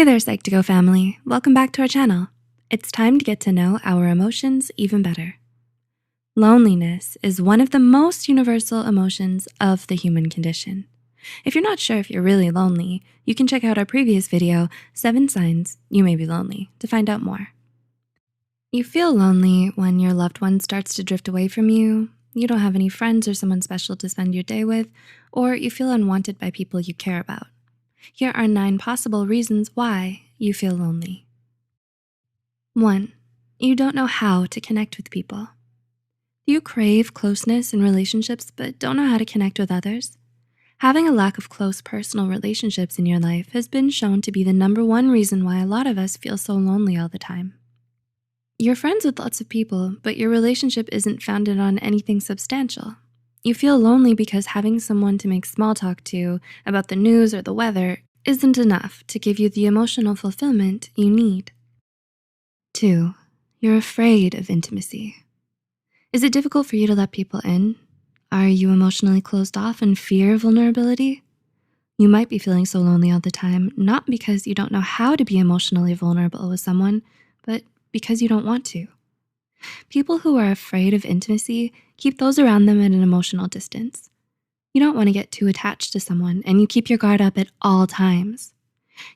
Hey there, Psych2Go family. Welcome back to our channel. It's time to get to know our emotions even better. Loneliness is one of the most universal emotions of the human condition. If you're not sure if you're really lonely, you can check out our previous video, 7 Signs You May Be Lonely, to find out more. You feel lonely when your loved one starts to drift away from you, you don't have any friends or someone special to spend your day with, or you feel unwanted by people you care about. Here are 9 possible reasons why you feel lonely. 1. You don't know how to connect with people. Do you crave closeness in relationships but don't know how to connect with others? Having a lack of close personal relationships in your life has been shown to be the #1 reason why a lot of us feel so lonely all the time. You're friends with lots of people, but your relationship isn't founded on anything substantial. You feel lonely because having someone to make small talk to about the news or the weather isn't enough to give you the emotional fulfillment you need. 2. You're afraid of intimacy. Is it difficult for you to let people in? Are you emotionally closed off and fear vulnerability? You might be feeling so lonely all the time, not because you don't know how to be emotionally vulnerable with someone, but because you don't want to. People who are afraid of intimacy keep those around them at an emotional distance. You don't want to get too attached to someone, and you keep your guard up at all times.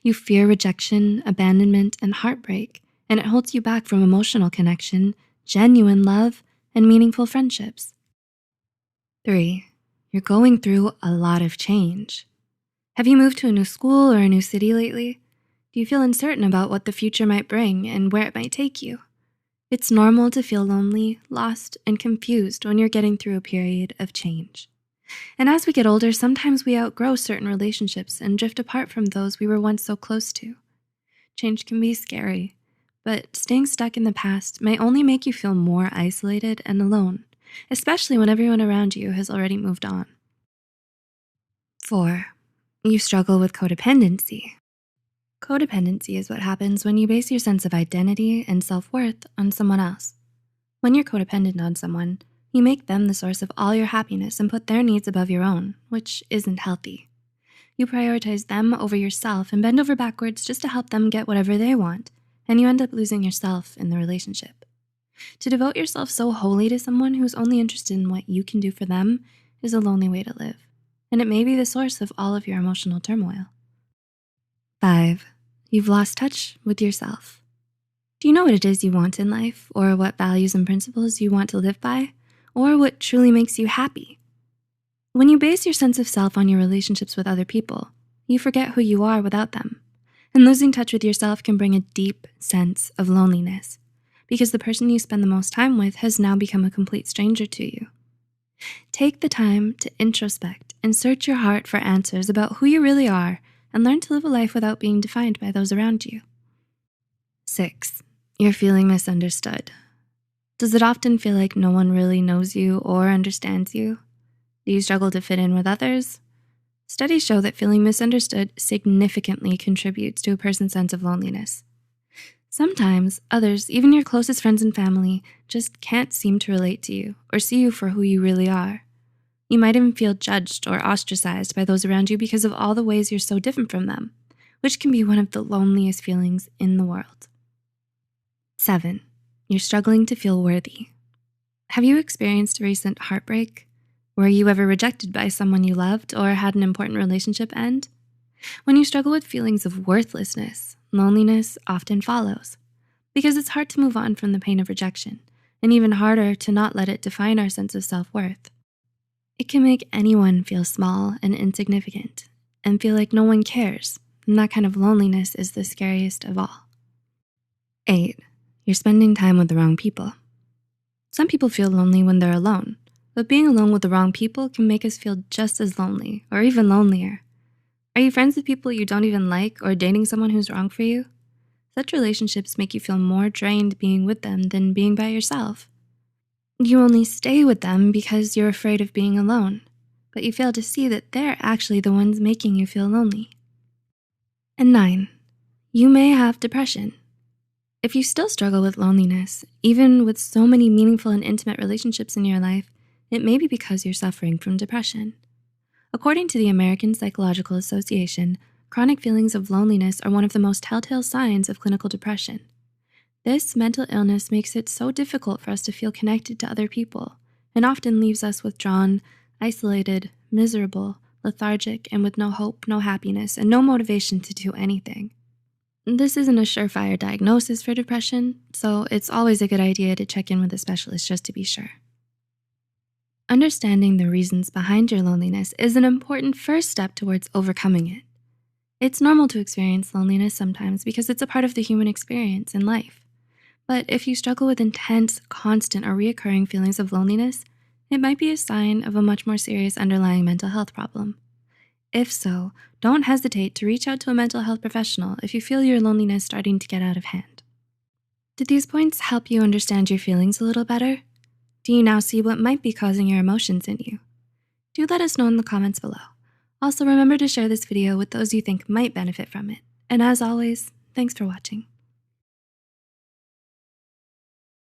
You fear rejection, abandonment, and heartbreak, and it holds you back from emotional connection, genuine love, and meaningful friendships. 3. You're going through a lot of change. Have you moved to a new school or a new city lately? Do you feel uncertain about what the future might bring and where it might take you? It's normal to feel lonely, lost, and confused when you're getting through a period of change. And as we get older, sometimes we outgrow certain relationships and drift apart from those we were once so close to. Change can be scary, but staying stuck in the past may only make you feel more isolated and alone, especially when everyone around you has already moved on. 4. You struggle with codependency. Codependency is what happens when you base your sense of identity and self-worth on someone else. When you're codependent on someone, you make them the source of all your happiness and put their needs above your own, which isn't healthy. You prioritize them over yourself and bend over backwards just to help them get whatever they want, and you end up losing yourself in the relationship. To devote yourself so wholly to someone who's only interested in what you can do for them is a lonely way to live, and it may be the source of all of your emotional turmoil. 5. You've lost touch with yourself. Do you know what it is you want in life, or what values and principles you want to live by, or what truly makes you happy? When you base your sense of self on your relationships with other people, you forget who you are without them. And losing touch with yourself can bring a deep sense of loneliness because the person you spend the most time with has now become a complete stranger to you. Take the time to introspect and search your heart for answers about who you really are and learn to live a life without being defined by those around you. 6. You're feeling misunderstood. Does it often feel like no one really knows you or understands you? Do you struggle to fit in with others? Studies show that feeling misunderstood significantly contributes to a person's sense of loneliness. Sometimes others, even your closest friends and family, just can't seem to relate to you or see you for who you really are. You might even feel judged or ostracized by those around you because of all the ways you're so different from them, which can be one of the loneliest feelings in the world. 7. You're struggling to feel worthy. Have you experienced recent heartbreak? Were you ever rejected by someone you loved or had an important relationship end? When you struggle with feelings of worthlessness, loneliness often follows because it's hard to move on from the pain of rejection and even harder to not let it define our sense of self-worth. It can make anyone feel small and insignificant and feel like no one cares, and that kind of loneliness is the scariest of all. 8. You're spending time with the wrong people. Some people feel lonely when they're alone, but being alone with the wrong people can make us feel just as lonely or even lonelier. Are you friends with people you don't even like or dating someone who's wrong for you? Such relationships make you feel more drained being with them than being by yourself. You only stay with them because you're afraid of being alone, but you fail to see that they're actually the ones making you feel lonely. And 9, you may have depression. If you still struggle with loneliness, even with so many meaningful and intimate relationships in your life, it may be because you're suffering from depression. According to the American Psychological Association, chronic feelings of loneliness are one of the most telltale signs of clinical depression. This mental illness makes it so difficult for us to feel connected to other people and often leaves us withdrawn, isolated, miserable, lethargic, and with no hope, no happiness, and no motivation to do anything. This isn't a surefire diagnosis for depression, so it's always a good idea to check in with a specialist just to be sure. Understanding the reasons behind your loneliness is an important first step towards overcoming it. It's normal to experience loneliness sometimes because it's a part of the human experience in life. But if you struggle with intense, constant, or reoccurring feelings of loneliness, it might be a sign of a much more serious underlying mental health problem. If so, don't hesitate to reach out to a mental health professional if you feel your loneliness starting to get out of hand. Did these points help you understand your feelings a little better? Do you now see what might be causing your emotions in you? Do let us know in the comments below. Also, remember to share this video with those you think might benefit from it. And as always, thanks for watching.